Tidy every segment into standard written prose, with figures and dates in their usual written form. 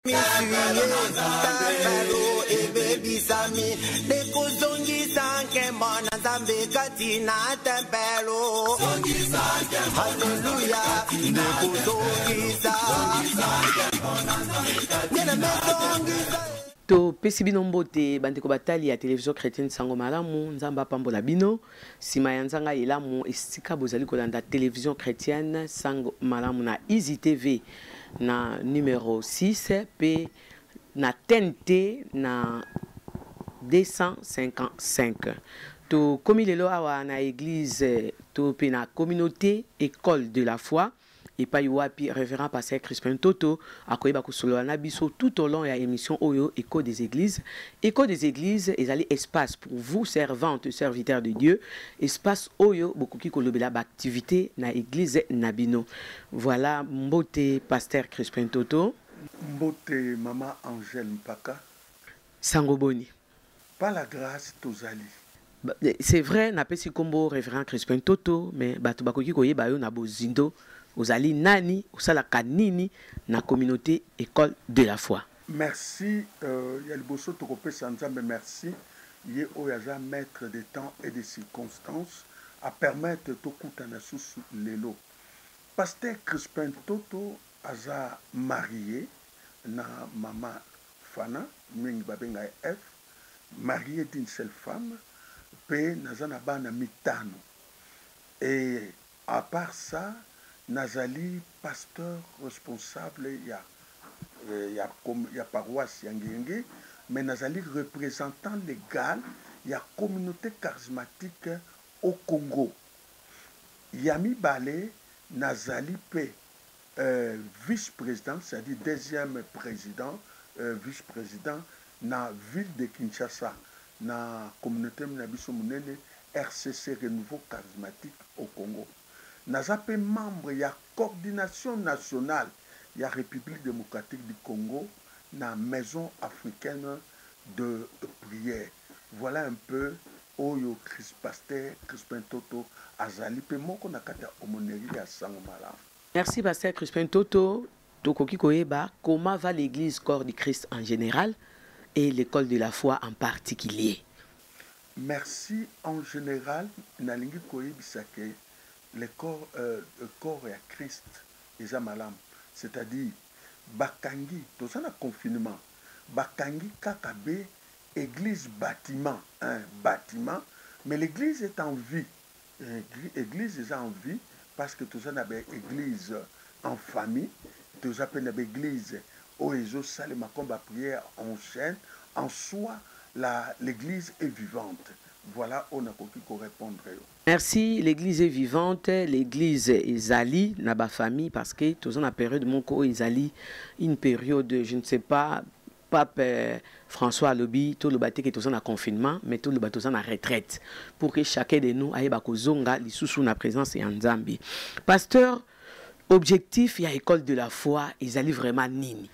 To pesi bino mbote bandeko batali ya télévision chrétienne sango malamu nzamba pambola bino sima ya nzanga elamu esika bozali kolanda télévision chrétienne sango malamu na Easy TV na numéro 6 p na TNT na 255 to komi lelo awa na église to pe na communauté école de la foi et pas wapi révérend pasteur Crispin Toto akoyeba kusolola na biso tout au long ya émission Oyo Écho des églises. Écho des églises ezali espace pour vous servantes serviteurs de Dieu, espace Oyo bokoki kolobela ba activité na église nabino. Voilà mbote pasteur Crispin Toto, mbote maman Angèle Mpaka Sangoboni. Par la grâce tozali. C'est vrai na pesi kombo révérend Crispin Toto mais bato bakoki koyeba yo na bozindo Ozali nani, osala kanini na communauté école de la foi. Merci, Yaliboso Tokope Sanzambe, merci. Yé Oyaza, maître des temps et des circonstances, à permettre Tokutana sous l'élo. Pasteur Crispin Toto aza marié na maman Fana, Mingi Babenga F, marié d'une seule femme, pe nazana bana mitano. Et à part ça, Nazali, pasteur responsable, il y a paroisse Yangenge, mais Nazali, représentant légal, il y a communauté charismatique au Congo. Yami Balé, Nazali P, vice-président, c'est-à-dire deuxième président, vice-président, na ville de Kinshasa, na communauté Mnabiso Mounene, RCC Renouveau Charismatique au Congo. Nazapé membre, il y a coordination nationale, il y a République démocratique du Congo, la maison africaine de prière. Voilà un peu Oyo Pasteur Crispin Toto Azali pe moko na kata omoneri ya sango malamu. Merci Pasteur Crispin Toto. Tokoki koyeba comment va l'église corps du Christ en général et l'école de la foi en particulier. Merci en général nalingi koyebisake le corps à Christ et Malam, c'est-à-dire Bakangi, tout ça na confinement, Bakangi Kakabe, église bâtiment, bâtiment, mais l'église est en vie, l'église est en vie parce que tout ça na église en famille, tout ça na église où ils ont salé ma combat prière en chaîne, en soi l'église est vivante. Voilà, on a compris qu'on répondrait. Merci, l'église est vivante, l'église Ezali, n'a pas famille, parce que tous en a période, mon co Ezali, une période, je ne sais pas, Pape François Lobi, tout le bâti qui est en confinement, mais tout le bateau en retraite, pour que chacun de nous aille bako zonga, li sous la présence et en Zambie. Pasteur, objectif, il y a école de la foi, Ezali vraiment nini?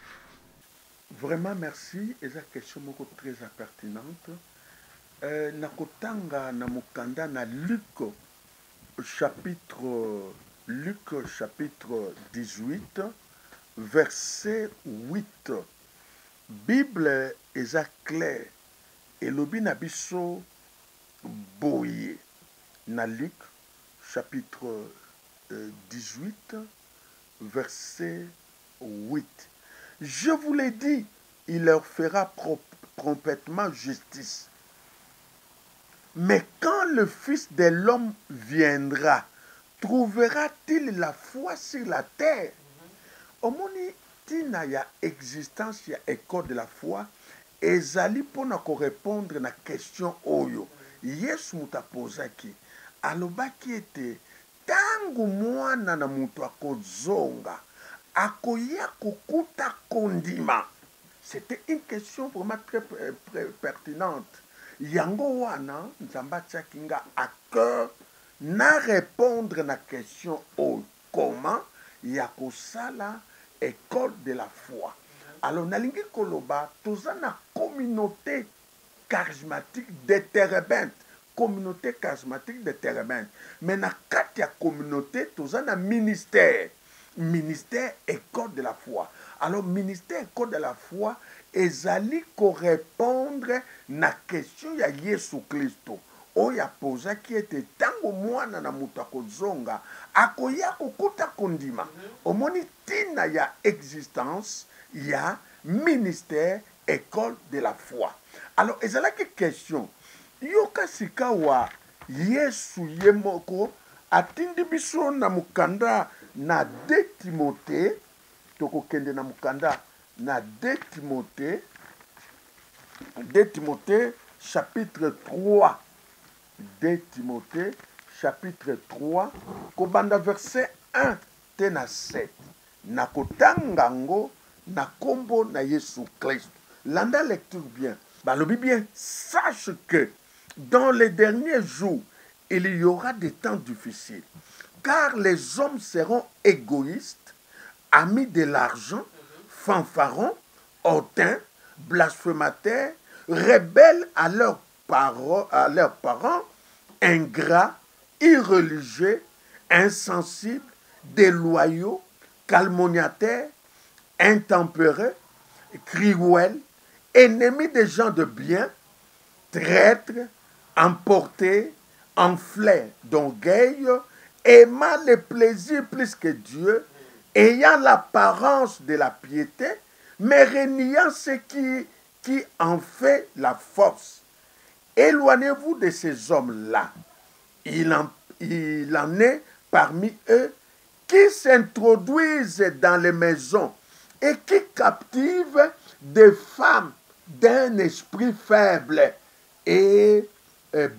Vraiment merci, et cette question est très pertinente. Nakotanga na mukanda na Luc chapitre 18 verset 8. Bible est claire et lobi na biso boye na Luc chapitre 18 verset 8. Je vous l'ai dit, il leur fera promptement justice. Mais quand le Fils de l'homme viendra, trouvera-t-il la foi sur la terre? Omoni tina ya existence ya école de la foi, ezali pona ko répondre na question oyo. Yesu mutapozaki, alobaki ete tangu mwana na mutu akozonga, akoya kokuta kondima. C'était une question vraiment très pertinente. Yango wana nzamba tsakinga à cœur na répondre na question oh, comment yakosala école de la foi. Alors nalingi koloba toza na communauté charismatique de Terebinte, communauté charismatique de Terebinte. Mais na kati ya communauté toza na ministère école de la foi. Alors, ministère école de la foi, ezali korépondre na question ya Yesu Kristo. Oyo apozaki ete ntango mwana na moto akozonga akoya kokuta kondima. Omoni ntina ya existence ya ministère école de la foi. Alors ezalaki question yoka sika wa Yesu ye moko atindi biso na mukanda na 2 Timothée, tokokende na mukanda na 2 Timothée chapitre 3. 2 Timothée chapitre 3 kobanda verset 1 te na 7 na kotanga ngo na kombo na Yesu Christ. Landa lecture bien. Balobi bien, sache que dans les derniers jours, il y aura des temps difficiles, car les hommes seront égoïstes, amis de l'argent, fanfarons, hautains, blasphémateurs, rebelles à leurs parents, ingrats, irreligieux, insensibles, déloyaux, calomniateurs, intempérés, cruels, ennemis des gens de bien, traîtres, emportés, enflés d'orgueil, aimant les plaisirs plus que Dieu, ayant l'apparence de la piété, mais reniant ce qui en fait la force. Éloignez-vous de ces hommes-là. Il en est parmi eux qui s'introduisent dans les maisons et qui captivent des femmes d'un esprit faible et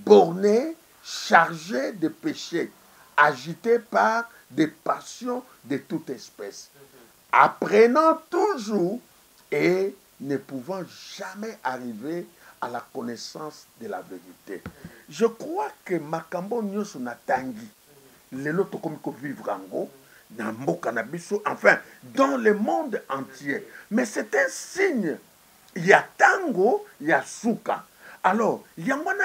borné, chargé de péchés, agité par des passions de toute espèce, apprenant toujours et ne pouvant jamais arriver à la connaissance de la vérité. Je crois que makambo nyoso na tangi lelo tokomi ko vivre ango na mboka na biso, enfin dans le monde entier, mais c'est un signe ya tango ya suka. Alors yangwana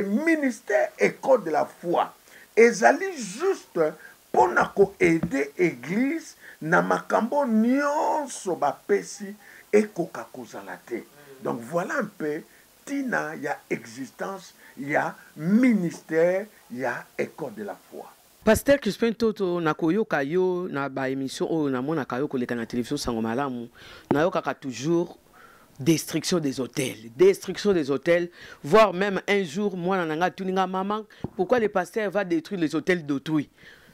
ministère école de la foi ezali juste pona ko aider église na makambo nyonso bapesi ekoka kozala te. Donc voilà un peu tina ya existence ya ministère ya école de la foi. Pasteur Crispin Toto nakoyoka yo na ba émission oyo namonaka yo koleka na télévision Sango Malamu nayokaka toujours destruction des hôtels, voire même un jour moi nanga tuninga maman, pourquoi le pasteur va détruire les hôtels d'autrui?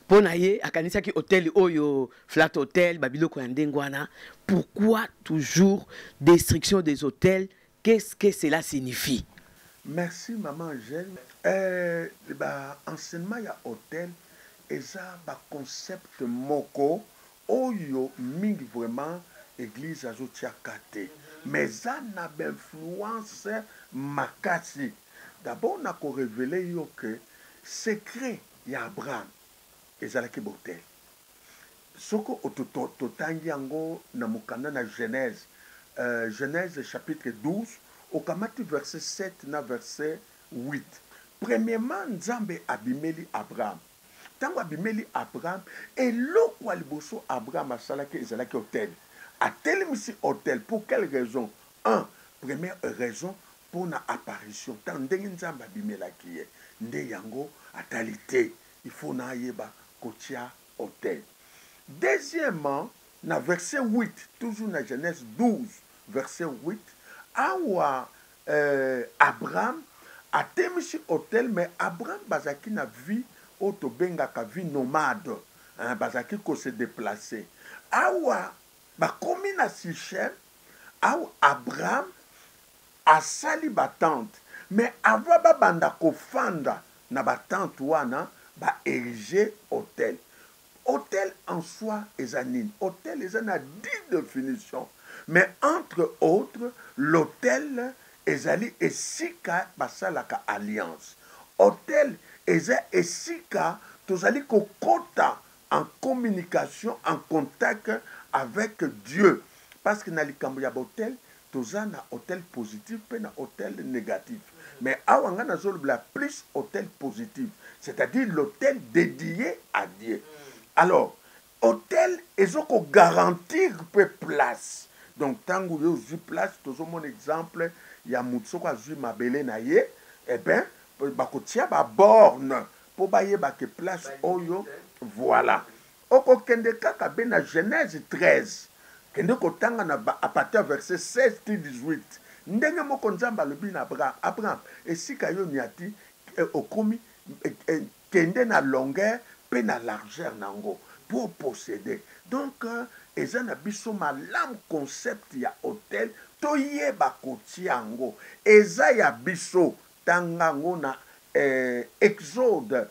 Ponaye akanisa ki hôtel oyo flat hotel babiloko ya ndengwana, pourquoi toujours destruction des hôtels? Qu'est-ce que cela signifie? Merci maman Angèle. Enseignement ya hôtel eza ba concept moko oyo mingi vraiment église azotia kate, mais ça n'a d'influence makasi. D'abord na ko révéler yo que secret ya Abraham ezalaki botel. Soko ototangi yango na mukanda na Genèse, Genèse chapitre 12 au kamati verset 7 na verset 8. Premièrement, Nzambe abimeli Abraham. Tango abimeli Abraham, eloko liboso Abraham asalaki ezalaki hôtel. Atelemisi hôtel pour quelle raison? Première raison pour na apparition. Tant ndenge Nzambe abimelaki ye, nde yango atalité. Il faut na yeba kotia hôtel. Deuxièmement, na verset 8, toujours na Genèse 12, verset 8, awa Abraham a temisi hôtel, mais Abraham bazaki na vie auto bengaka vie nomade, bazaki ko se déplacer. Awa bakomi na Sichem, awa Abraham asali batante, mais avant babanda kofanda na batante wana ba ériger hôtel. Hôtel en soi est anine. Hôtel est a 10 définitions. Mais entre autres, l'hôtel est allé et sika basalaka alliance. Hôtel est et sika tozali kokota en communication, en contact avec Dieu. Parce que na likambo ya hôtel, tozana hôtel positif pe na hôtel négatif. Mais awanga na zolbla plus hôtel positif, c'est-à-dire l'hôtel dédié à Dieu. Alors, hôtel ezoko garantir pe place. Donc tango yo zwi place tozo mon exemple ya mutu soko azwi mabele na ye, eh ben bakotia ba borne po bayeba ke place oyo voilà. Okokende kaka be na Genèse 13 kende kotanga na à partir verset 16 to 18 ndenge moko nzambe alobi na Abraham esika yo niati okomi kende na longueur pe na largeur nango pour posséder. Donc eza na biso malamu concept ya hôtel toyeba kotia yango eza ya biso tangango na Exode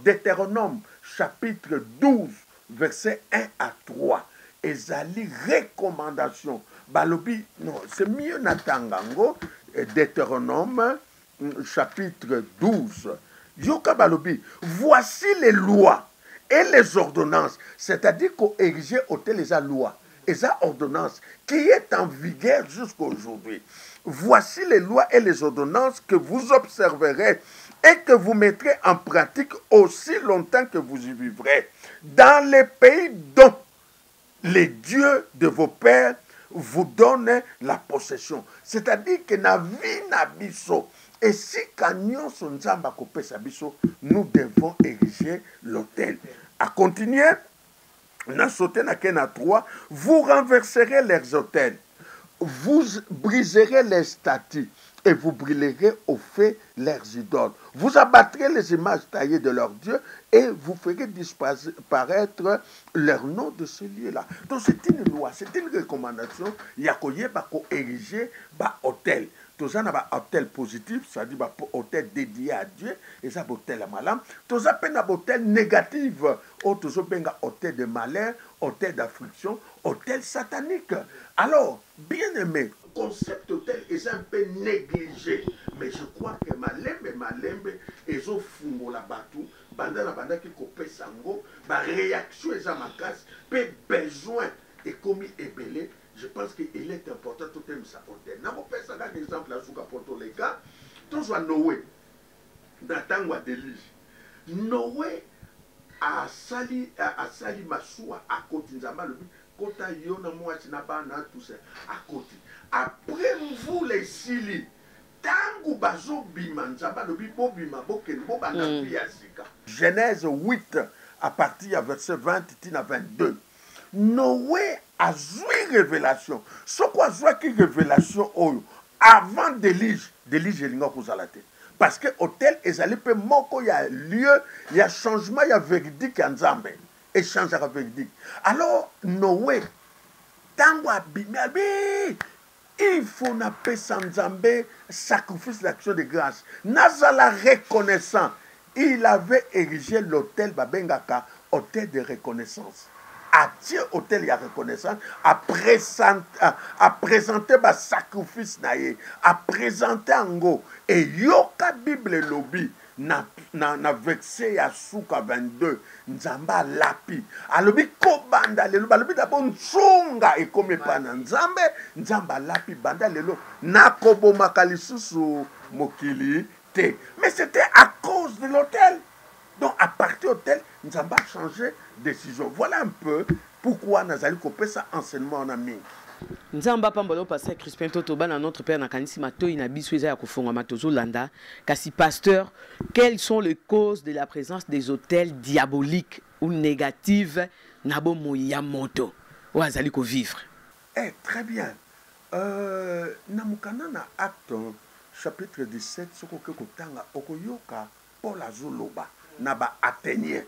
Deutéronome chapitre 12 verset 1 à 3 ezali recommandation balobi non c'est mieux na tangango Deutéronome chapitre 12 yoka balobi voici les lois et les ordonnances, c'est-à-dire qu'on érige hôtel les lois et sa ordonnance qui est en vigueur jusqu'à aujourd'hui. Voici les lois et les ordonnances que vous observerez et que vous mettrez en pratique aussi longtemps que vous y vivrez dans les pays dont les dieux de vos pères vous donnent la possession. C'est-à-dire que na vie na biso et si kanyon son nzamba kopesa biso, nous devons ériger l'autel. À continuer, na sauté na kena 3, vous renverserez leurs autels, vous briserez les statues et vous brûlerez au feu leurs idoles. Vous abattrez les images taillées de leurs dieux et vous ferez disparaître leur nom de ce lieu-là. Donc c'est une loi, c'est une recommandation. Yakoye bako ériger ba hôtel. Tous un hôtel positif, c'est-à-dire un hôtel dédié à Dieu, et ça hôtel à malam. Tous un hôtel négatif, ou tous un hôtel de malheur, hôtel d'affliction, hôtel satanique. Alors, bien aimé, concept hôtel est un peu négligé, mais je crois que malembe, et au fungo la batou, banda qui coupé sango, ma réaction est à ma casse, peu besoin et commis ébélé. Je pense qu'il est important tout le monde s'apporter. N'a pas fait ça un exemple là pour les gars. Tous à Noé, dans le temps de Noé a sali masua à côté de Nzamba le kota yona moi tinaba na tout ça à côté. Après vous les sili tangu bazo bima Nzamba le bo bima bo ken bo bana piasika. Genèse 8 à partir du verset 20 à 22. Noé a joué révélation. Ce quoi joué qui révélation avant Délige est l'inga kozalate. Parce que hôtel ezali pe moko ya lieu, il y a changement, il y a véridique en Nzambe. Échange avec véridique. Alors Noé tango abimi il faut na pesa Nzambe sacrifice d'action de grâce. Nazala reconnaissant, il avait érigé l'hôtel babengaka hôtel de reconnaissance. À Dieu hôtel ya reconnaissance, à présenter ba sacrifice naye, à présenter ango et yoka Bible lobby na verset ya suka 22 Nzamba lapi alobi ko banda lelo balobi d'abord nsunga et comme pas na Nzamba lapi banda lelo nakoboma kalisusu mokili te, mais c'était à cause de l'hôtel. Donc, à partir de l'hôtel, nous avons changé de décision. Voilà un peu pourquoi nous allons couper ça enseignement en ami. Nzamba pambolo pasteur Crispin Totoba na notre père na kanisi matoi na biso eza ya kofonga matozo landa kasi pasteur, quelles sont les causes de la présence des hôtels diaboliques ou négatives na bo moya moto ou azali ko vivre? Très bien. Na mukana na acte chapitre 17 soko ke kotanga okoyoka Paul azoloba na ba Athénien.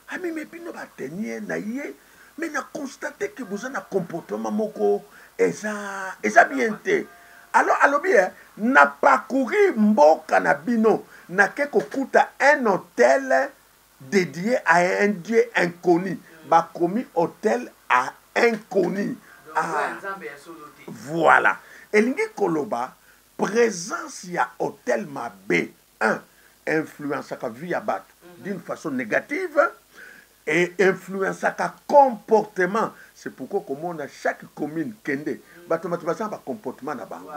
Ami me bino ba Athénien na ye mais na constaté que vous avez un comportement moko eza bien te. Alors alobi na parcouru mboka na bino na ke kokuta un hôtel dédié à un dieu inconnu. Ba komi hôtel à inconnu. Voilà. Elingi koloba présence ya hôtel mabe 1 influence à vie à battre d'une façon négative et influence à comportement. C'est pourquoi comme on a chaque commune kende automatiquement un comportement na bango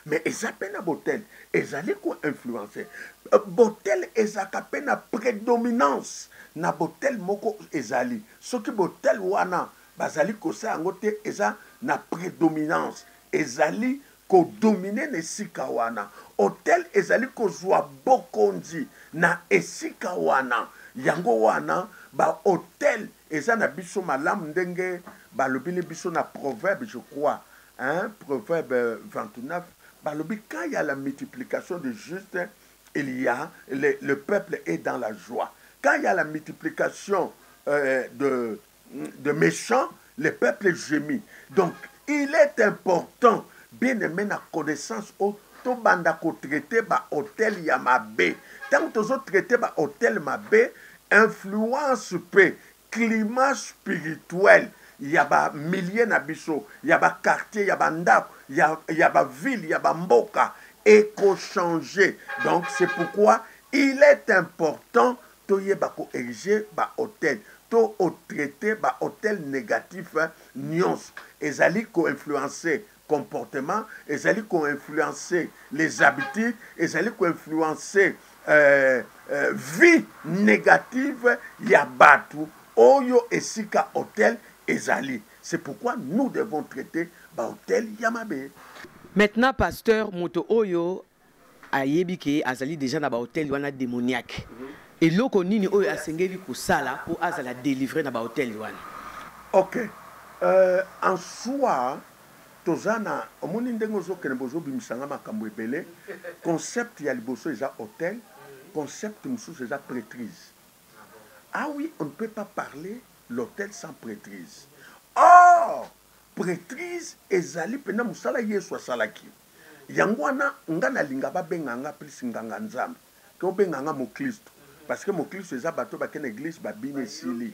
mais ils appellent un hôtel ils allaient quoi influencer botel ezaka pe na prédominance na botel moko ezali soki botel wana bazali kosala yango te eza na prédominance ezali kodomine na esika wana hotel ezali kozwa bokonzi na esika wana yango wana bahotel eza na biso malamu ndenge balobili biso na proverbe je crois hein, proverbe 29 balobi quand il y a la multiplication de justes il y a le peuple est dans la joie quand il y a la multiplication de méchants le peuple gémit donc il est important bien aimé na connaissance au tobanda ko traiter ba hôtel ya mabe tant tozo traiter ba hôtel mabe influence pe climat spirituel ya ba milliers na biso ya ba quartier ya ba ndako ya ba ville ya ba mboka éco changer donc c'est pourquoi il est important to yeba ko ériger ba hôtel to au traiter ba hôtel négatif nyons ezali ko influencer comportement ezali ko influencer les habitudes ezali ko influencer vie négative ya batu oyo esika hôtel ezali c'est pourquoi nous devons traiter ba hôtel yamabe. Maintenant pasteur moto oyo ayebi ke azali déjà na ba hôtel wana démoniaque et loko nini oyo asengeli kosala pour azala délivrer na ba hôtel wana. OK en soi tozana omoni ndenge ozokende bozobimisanga makambo ebele concept ya liboso eza hôtel concept mosusu eza prêtrise. Ah oui, on ne peut pas parler l'hôtel sans prêtrise. Or prêtrise ezali pena musala yesu asalaki yango wana nga nalinga babenganga plus nganga nzambe ke obenganga mokristo parce que mokristo eza bato bakena église babine esili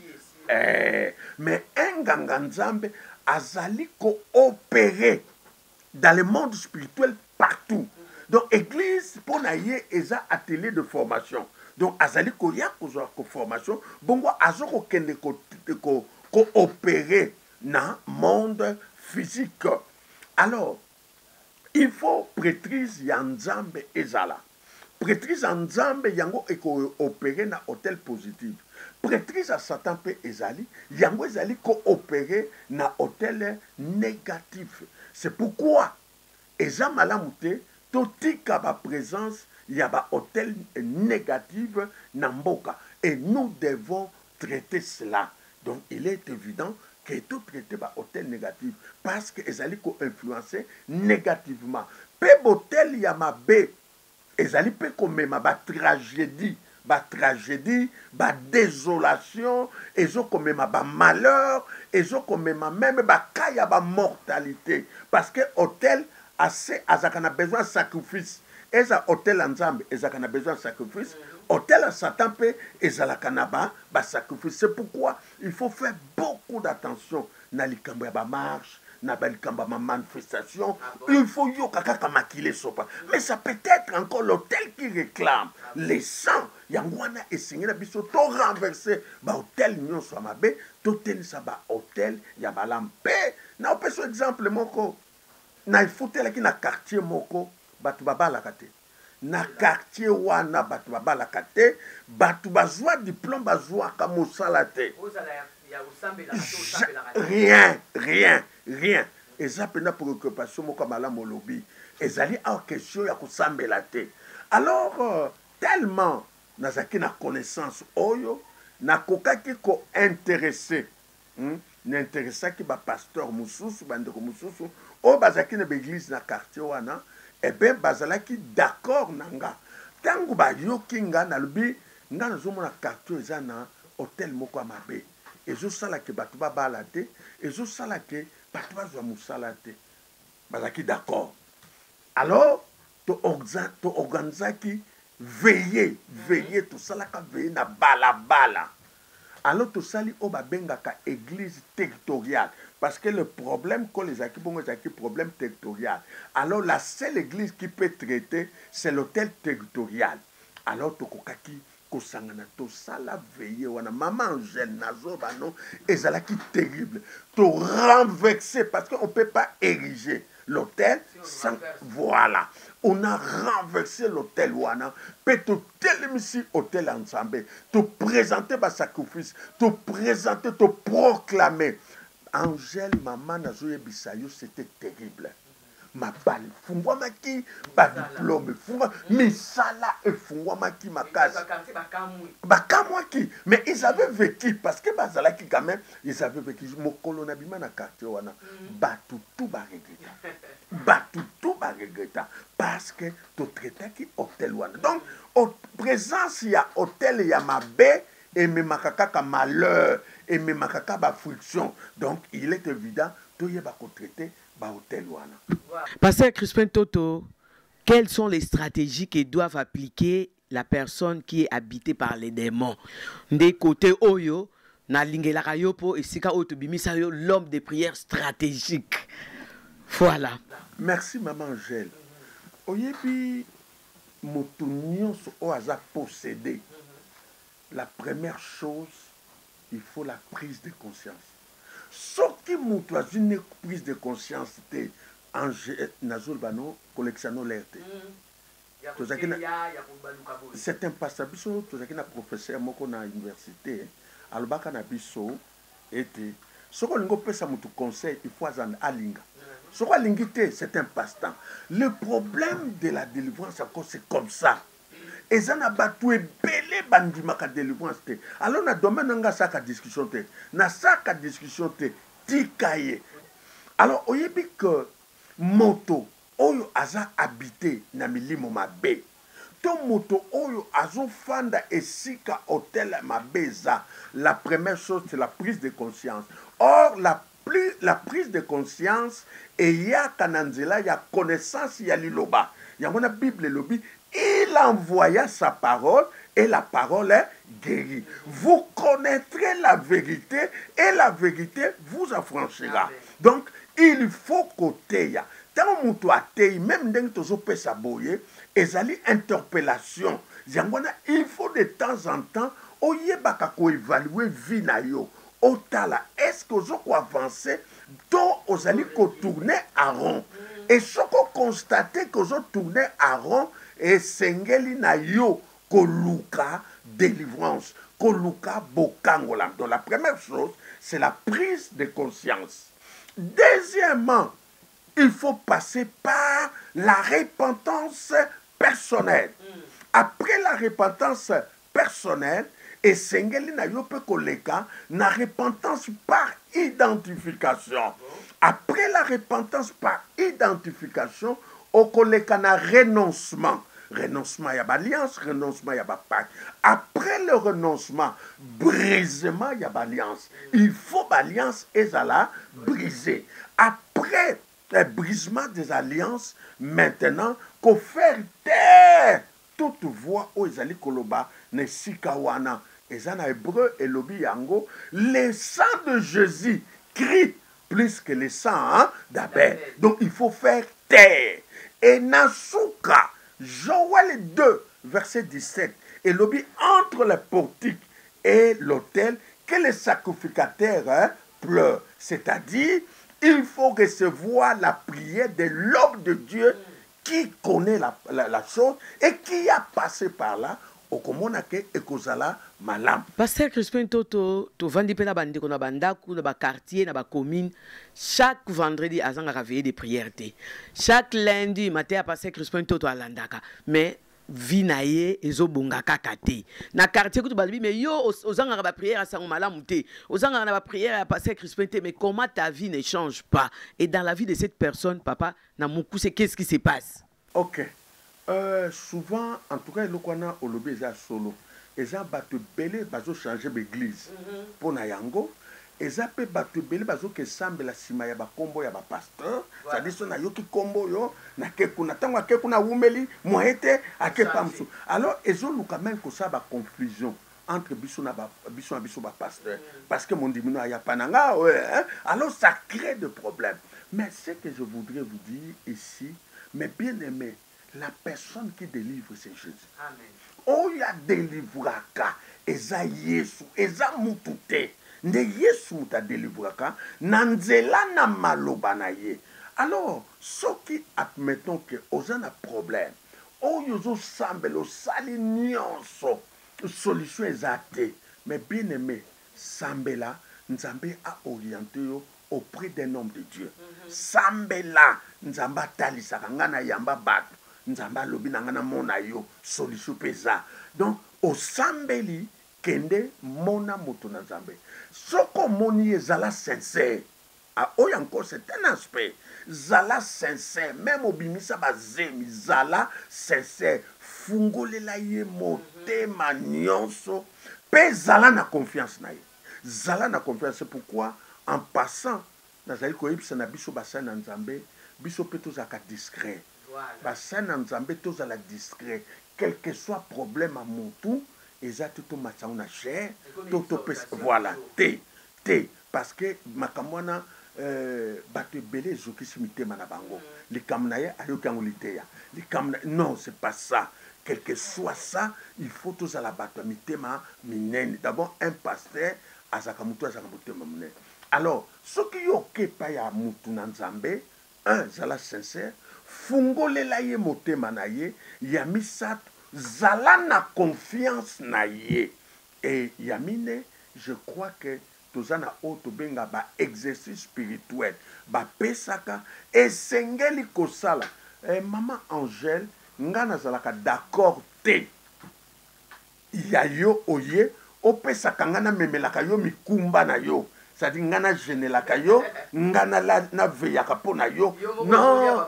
mais nganga nzambe azali coopérer dans le monde spirituel partout donc église pour naye eza atelier de formation donc azali koya kozwa ko formation bongo azoko kende ko opérer na monde physique alors il faut prêtrise ya nzambe ezala prêtrise ya nzambe yango eko opérer na hôtel positif prêtrise à Satan pe ezali yango ezali ko opérer na hôtel négatif c'est pourquoi eza malamu te totika ba présence ya ba hôtel négatif na mboka et nous devons traiter cela donc il est évident que tout traité par hôtel négatif parce que ezali ko influencer négativement pe hôtel ya mabe ezali pe ko mema ba tragédie ba désolation ezo ko mema ba malheur ezo ko mema même ba kaya ba mortalité parce que hôtel assez azakana besoin de sacrifice eza hôtel nzambe ezakana besoin de sacrifice hôtel à Satan pe ezalakana ba sacrifice c'est pourquoi il faut faire beaucoup d'attention na likambo ya ba marche na ba likambo ma manifestation il faut yo kaka makile sopa mais ça peut être encore l'hôtel qui réclame les sangs yangwana esengela biso to renverser ba hôtel nyonso mabe to tenisa ba hôtel ya balampe na opeso exemple moko na ifutela ki na quartier moko batu babalaka te na quartier wana batu babalaka te batu bazwa diplôme bazwa ka mosala te rien eza pena préoccupation moko malamu lobi ezali en question ya kosambela te alors tellement nazaki na connaissance oyo nakokaki ko intéressé n'intéressaki ba pasteur mususu bandeko mususu o bazaki na l'église na quartier wana et ben bazalaki d'accord nanga tangu ba yoki nga na lobi nga nazomona quartier eza na hôtel moko mabe ezo sala ke batu babala te ezo sala ke batu bazwa musala te bazalaki d'accord alors to organizaki veiller tout ça là veiller na bala alors tout ça li o babengaka église territoriale parce que le problème que les équipes ont un problème territorial alors la seule église qui peut traiter c'est l'hôtel territorial alors to kokaki kosangana to sala veiller wana maman Angèle nazo bano ezalaki terrible to renverser parce qu'on peut pas ériger l'hôtel sans voilà on a renversé l'hôtel wana peut te télémissi hôtel ensemble te présenter ba sacrifice te présenter te proclamer Angèle maman nazoye bisayo c'était terrible mabal fungwamaki ba diplôme fungwa misala e fungwamaki makasi bakamwaki mais ils avaient vécu parce que bazalaki quand même ils avaient vécu mokolo na bima na quartier wana batutu ba regreta parce que to traitaki hôtel wana donc en présence ya hôtel ya mabe et memaka kaka malheur et memaka kaka ba friction donc il est évident to yeba ko traiter ba hôtel wana. Pasteur Crispin Toto, quelles sont les stratégies que doivent appliquer la personne qui est habitée par les démons? Des côtés oyo, na lingelaka yo po esika otobimisa yo l'homme de prière stratégique. Voilà. Merci maman Angèle. Oyebi moto nyonso o aza possédé. La première chose, il faut la prise de conscience. Soki moto a une prise de conscience te Nazul Bano, collectionno l'erte. C'est un pasteur, tu as un professeur moko na université, alobaka na biso ete soko lingo pesa mutu conseil il faut azan alinga. Soko alingité, c'est un passe-temps. Le problème de la délivrance encore c'est comme ça. Et ça n'a pas tout belé bandimaka délivrance te. Alors na domaine nga saka discussion te. Na saka discussion te tikaye. Alors oyebi que moto oyo aza habité na milimo mabe. To moto oyo azo fanda esika hôtel mabeza. La première chose c'est la prise de conscience. Or la prise de conscience et ya kananzela ya connaissance ya liloba. Ya mona Bible lobi il envoya sa parole et la parole est guérie. Vous connaîtrez la vérité et la vérité vous affranchira. Amen. Donc il faut côté ya tant mutu atei même ndenge tozo pesa boye ezali interpellation yangona il faut de temps en temps oyebaka ko évaluer vie na yo otala est-ce que ozo ko avancer to ozali ko tourner en rond et soko constater que ozo tourner en rond et sengeli na yo koluka délivrance koluka bokangola. Donc la première chose c'est la prise de conscience. Deuxièmement, il faut passer par la repentance personnelle. Après la repentance personnelle, et sengeli na yo pe koleka na repentance par identification. Après la repentance par identification, au koleka na renoncement. Renoncement y a alliance, renoncement y a pacte. Après le renoncement, brisement y a alliance. Il faut alliance et la briser. Après le brisement des alliances, maintenant, qu'on fait taire toute voix où ils allaient koloba ne sikawana. Et ça en hébreu et lobi yango, le sang de Jésus crie plus que le sang d'Abel. Donc il faut faire taire. Et Nasuka, Joël 2, verset 17, et lobi entre le portique et l'autel, que les sacrificateurs pleurent. C'est-à-dire, il faut recevoir la prière de l'homme de Dieu qui connaît la chose et qui a passé par là. Pasteur Crispin Toto, to vandi pe na bandeko na bandaku, na ba quartier, na ba commune, chaque vendredi azanga réveiller des prières te. Chaque lundi matin à Pasteur Crispin Toto alandaka. Mais vinaye ezo bonga kakate. Na quartier ku to balbi mais yo ozanga ba prière à sango malamu te. Ozanga na ba prière à Pasteur Crispin te mais comment ta vie ne change pas? Et dans la vie de cette personne, papa, na muku c'est qu'est-ce qui se passe? OK. Souvent, en tout cas, le Kwana Olobe est solo. Et ça, batu belé, bazo changer l'église. Pour Nayango. Et ça, peut batu belé, bazo que semble la sima ya ba kombo ya ba pasteur. Ça dit, son ayo ki kombo yo, na kekuna, tango kekuna wumeli, moete, a kepamsu. Alors, ils ont quand même que ça, ba confusion entre biso na ba pasteur. Parce que mon dimino a pananga, ouais. Alors, ça crée des problèmes. Mais ce que je voudrais vous dire ici, mes bien-aimés, la personne qui délivre, c'est Jésus. Amen. Oh, il y a délivraka. Eza Yesu. Eza mutute. Ne Yesu muta délivraka. Nanzela na maloba na ye. Alors, ce qui admettons que aux un problème, oyo ozosambela osali nyonso solution eza te, mais bien aimé sambela nzambe a orienté yo auprès d'un homme de Dieu. Sambela nzambe atalisaka nga na yamba bato, nzambe alobi na nga na mona yo solution peza. Donc osambeli kende mona moto na nzambe soko moni ezala sincère. Ah, oh, encore c'est un aspect. Zala sincère, même obimisa bazemi, zala sincère. Fungolela ye motema nyonso. Pe zala na confiance na ye. Zala na confiance. C'est pourquoi, en passant, nazali koyebisa na biso basa na nzambe, biso pe tozaka discret. Basa na nzambe tozala discret. Quel que soit problème à motu, eza toto matsa na cher, toto pe voilà, te parce que makamwana bato ebele ezokisi mitema na bango likambo na ye ayoki yango liteya non c'est pas ça. Quel que soit ça, il faut tozala bato ya mitema minene. D'abord un pasteur azaka mutu azaka motema monene. Alors soki yo okepa ya mutu na nzambe, un zala sincère, fungolela ye motema na ye, ya misato zala na confiance na ye, et ya mine je crois que tozana oto benga ba exercice spirituel ba pesaka esengeli kosala. Maman Angèle nga nazalaka d'accord te ya yo oye opesaka nga na memelaka yo mikumba na yo, c'est-à-dire nga na genelaka yo nga na veyaka mpo na yo.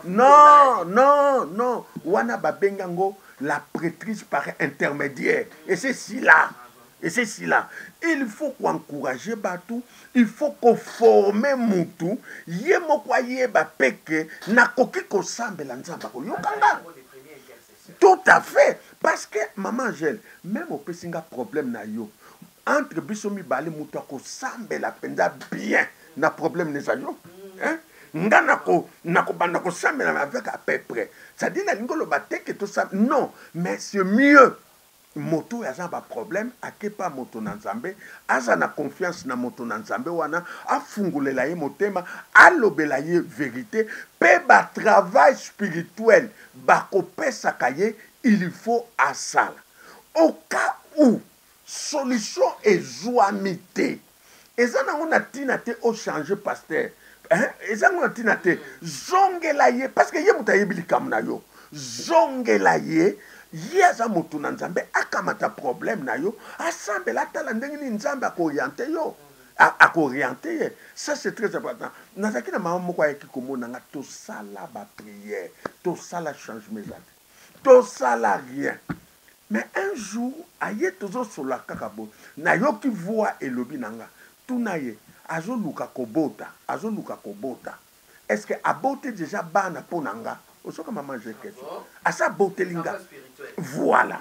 Non wana babenga ngo la prêtrise par intermédiaire, et c'est si là. Et c'est cela. Il faut encourager Batou, il faut former Moutou, yemo kwa yeba peke, na koki ko sambela nzamba ko yokanga. Tout à fait. Parce que, maman Angèle, même au pesinga problème na yo, entre bisomi bali Moutou ko sambela penza bien, na problème neza yo. Hein? Nga nako banda ko sambela avec à peu près. Ça dit na ngolo bateke tout ça. Non, mais c'est mieux. Moto yaza ba problème akepa moto na nzambe aza na confiance na moto na nzambe wana afungulela ye motema alobela ye vérité pe ba travail spirituel ba kopesa kaye il faut asala au cas où solution ezwamite ezana ona tina te o changer pasteur ezana ona tina te zongela ye parce que ye mutayebili kamna yo zongela ye yaza moto na nzambe akamata problème na yo asambela tala ndenge ni nzambe akoriente yo akoriente ye. Ça c'est très important. Nazaki na mama moko ayeki komona nga tosala ba prière, tosala changement zate, tosala rien. Mais un jour aye tozo sola kaka bo na yo ki voix elobi nanga tuna ye azoluka kobota est-ce que abote déjà bana ponanga osoka maman j'ai question asa botelinga voilà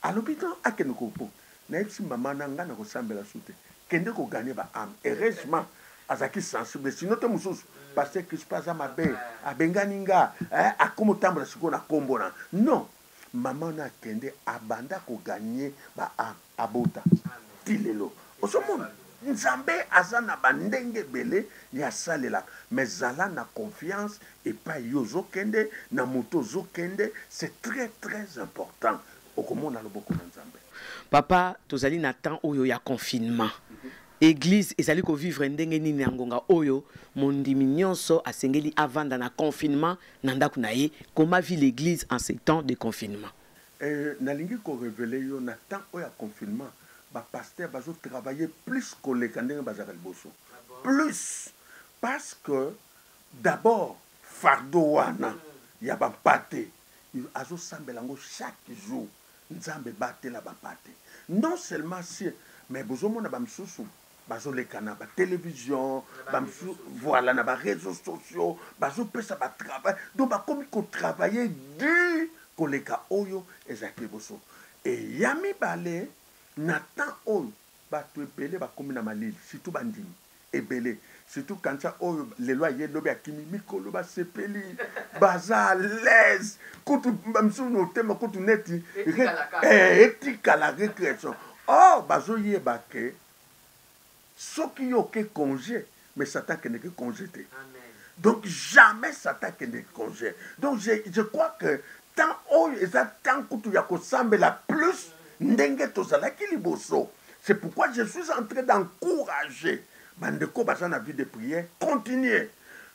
alobitan akene ko po na eti maman nanga na ko sambela sute kende ko gagner ba âme heureusement azaki sensible sinon te mususu parce que je passe à ma belle abenganinga akomo tambla sikona kombona non maman na kende abanda ko gagner ba âme abota tilelo osomona nzambe azana bandenge bele ya salela mais zala na confiance et pas yozo kende na moto zo kende, c'est très très important okomona loboko na nzambe. Papa tozali na temps oyo ya confinement église ezali ko vivre ndenge nini ngonga oyo mondimi nyonso asengeli avanda na confinement na ndako na ye. Comment vit l'église en ces temps de confinement? Nalingi ko révéler yo na temps oyo ya confinement ba pasteur bazo travailler plus que les kandenge bazaka liboso. Plus parce que d'abord fardeau wana ya ba pate azo sambela ngo chaque jour nzambe batela ba pate. Non seulement si mais bozomona ba msusu bazo lekana ba télévision ba msusu voilà na ba réseaux sociaux bazo pesa ba travail donc ba komi ko travailler du koleka oyo ezaki boso et yami balé Nathan oyo bato ebele bakomi na malili surtout bandimi ebele surtout quand ça oyo les lois ye lobi akimi mikolo ba sepeli baza à l'aise kutu bamsu no tema kutu neti etika la récréation oh bazo ye bake soki yo ke congé mais Satan ke ne ke congé te Donc jamais Satan qui ne congé. Donc je crois que tant que tu as kosambela plus ndenge tozalaki liboso. C'est pourquoi je suis en train d'encourager bandeko baza na vie de prière, continuez.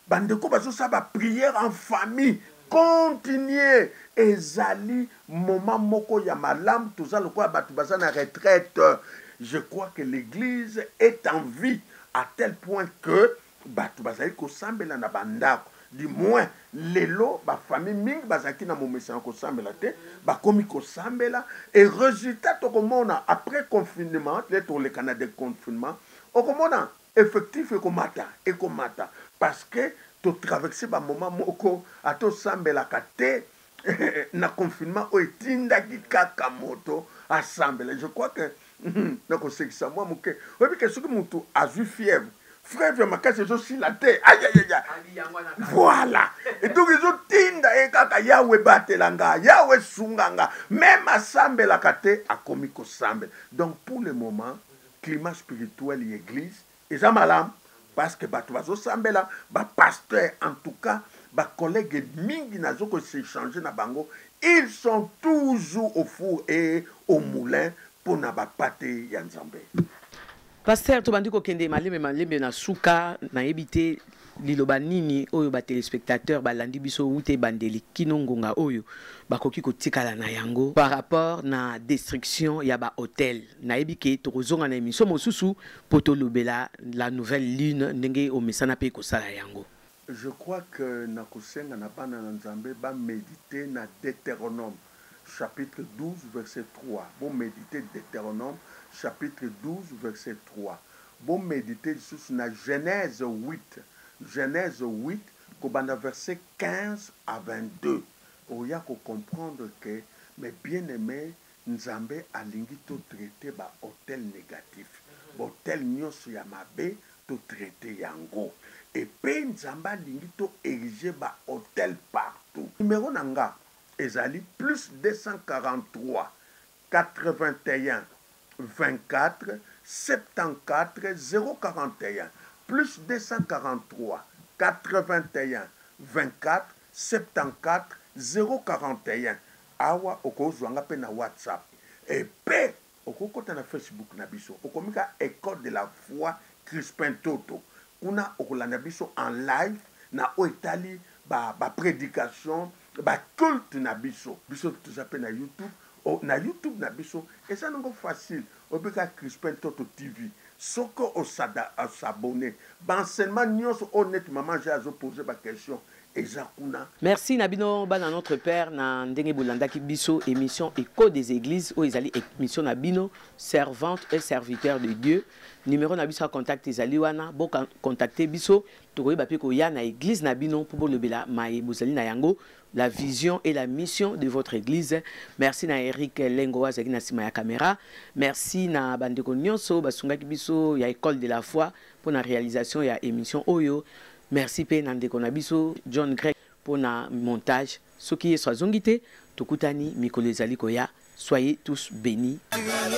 Bandeko bazo sa ba prière en famille, continuez. Ezali moment moko ya malam tozalo kwa batu baza na retraite. Je crois que l'église est en vie à tel point que batu bazali kosambela na bandako. Du moins lelo ba famille mingi bazaki na momesa ko sambela te ba komi ko sambela et résultat to komona après confinement le Canada de confinement o komona effectif e komata parce que to traverser ba moment moko ato sambela kate na confinement o etindaki kaka moto asambela. Je crois que na ko sekisa moi moke obi ke soki mutu azu fièvre frère makasi aussi la terre aïe aïe aïe voilà et donc ils ont tinda et kaka yawe batelanga yawe sunganga même assemble la kate a komi ko sambe. Donc pour le moment climat spirituel et église et ça malam parce que batu bazo sambela ba pasteur en tout cas ba collègue mingi nazo ko s'échanger na bango, ils sont toujours au four et au moulin pour na ba pate ya Nzambe. Pasteur tobandi kokende malembe na suka na ebite liloba nini oyo ba téléspectateurs balandi biso ute bandeli kinongonga oyo bakoki kotikala na yango par rapport na destruction ya ba hôtel na ebike tokozonga na émission mosusu poto lobela la nouvelle lune ndenge o mesana pe ko sala yango. Je crois que na kosenga na bana na Nzambe ba méditer na Deutéronome chapitre 12 verset 3. Bon méditer Deutéronome chapitre 12, verset 3. Bon méditer sur la Genèse 8. Genèse 8, verset 15 à 22. On y a qu'à comprendre que, mes bien-aimés, Nzambe a lingi to traité ba hôtel négatif. Hôtel nyos yamabe to traité yango. Et puis Nzambe a lingi to ériger ba hôtel partout. Numéro nanga, ezali plus 243, 81, 24 74 041 plus 243 81 24 74 041 awa okozwanga pe na WhatsApp et pe okokota na Facebook na biso okomika école de la foi Crispin Toto kuna okolanda biso en live na oitali ba prédication ba culte na biso tuzape na YouTube. Na YouTube na biso et ça n'est pas facile obika Crispin Toto TV soko s'abonner enseignement nyos honnête maman j'ai à poser ma question ezakuna. Merci Nabino bana notre père na ndenge bolanda ki biso émission Écho des églises o ezali émission Nabino servante et serviteur de Dieu. Numéro na biso contact ezali wana bo contacter biso tokoyeba pe ko ya na église Nabino pour le bela mai bozali na yango la vision et la mission de votre église. Merci na Eric Lengoa zaki na sima ya caméra. Merci na bandeko nyonso basunga biso ya école de la foi pour la réalisation ya émission Oyo. Merci pe na ndeko na biso John Greg pour na montage. Soki ye swazongite tokutani mikolo ezali koya. Soyez tous bénis. Hallelujah.